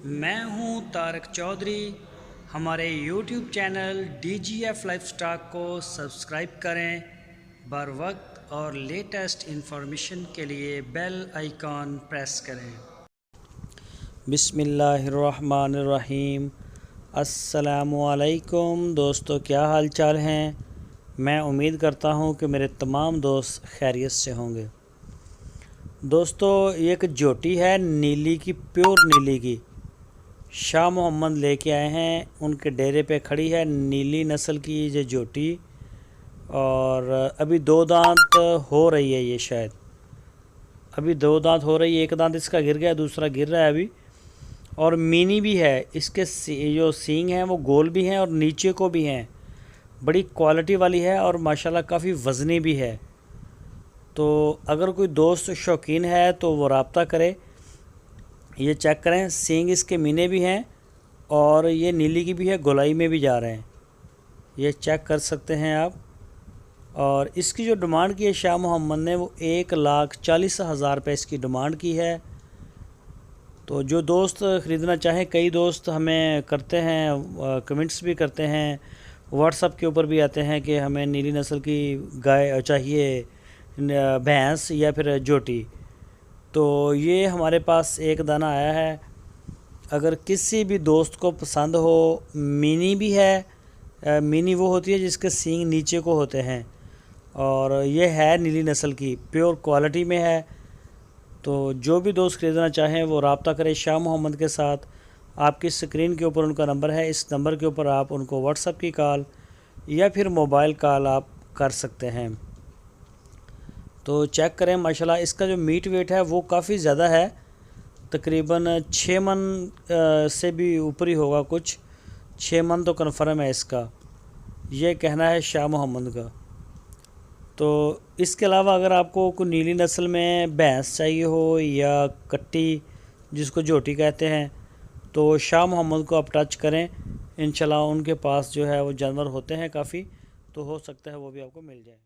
मैं हूं तारक चौधरी। हमारे YouTube चैनल DGF लाइफस्टॉक को सब्सक्राइब करें। बर वक्त और लेटेस्ट इंफॉर्मेशन के लिए बेल आइकॉन प्रेस करें। बिस्मिल्लाहिर्रहमानिर्रहीम। अस्सलामुअलैकुम दोस्तों, क्या हाल चाल हैं। मैं उम्मीद करता हूं कि मेरे तमाम दोस्त खैरियत से होंगे। दोस्तों, ये एक जोटी है नीली की, प्योर नीली की। शाह मोहम्मद लेके आए हैं, उनके डेरे पे खड़ी है नीली नस्ल की ये जोटी। और अभी 2 दांत हो रही है, ये शायद अभी 2 दांत हो रही है। एक दांत इसका गिर गया, दूसरा गिर रहा है अभी। और मीनी भी है, इसके जो सींग हैं वो गोल भी हैं और नीचे को भी हैं। बड़ी क्वालिटी वाली है और माशाल्लाह काफ़ी वज़नी भी है। तो अगर कोई दोस्त शौकीन है तो वो रब्ता करे। ये चेक करें, सींग इसके मीने भी हैं और ये नीली की भी है, गोलाई में भी जा रहे हैं। ये चेक कर सकते हैं आप। और इसकी जो डिमांड की है शाह मोहम्मद ने, वो 1,40,000 रुपये इसकी डिमांड की है। तो जो दोस्त ख़रीदना चाहें, कई दोस्त हमें करते हैं, कमेंट्स भी करते हैं, व्हाट्सएप के ऊपर भी आते हैं कि हमें नीली नस्ल की गाय चाहिए, भैंस या फिर जोटी। तो ये हमारे पास एक दाना आया है। अगर किसी भी दोस्त को पसंद हो, मिनी भी है। मिनी वो होती है जिसके सींग नीचे को होते हैं, और ये है नीली नस्ल की, प्योर क्वालिटी में है। तो जो भी दोस्त ख़रीदना चाहें वो रब्ता करें शाह मोहम्मद के साथ। आपकी स्क्रीन के ऊपर उनका नंबर है, इस नंबर के ऊपर आप उनको व्हाट्सएप की कॉल या फिर मोबाइल कॉल आप कर सकते हैं। तो चेक करें, माशाल्लाह इसका जो मीट वेट है वो काफ़ी ज़्यादा है। तकरीबन 6 मन से भी ऊपर ही होगा, कुछ 6 मन तो कन्फर्म है इसका, ये कहना है शाह मोहम्मद का। तो इसके अलावा अगर आपको कोई नीली नस्ल में भैंस चाहिए हो या कट्टी जिसको जोटी कहते हैं, तो शाह मोहम्मद को आप टच करें। इंशाल्लाह उनके पास जो है वो जानवर होते हैं काफ़ी, तो हो सकता है वो भी आपको मिल जाए।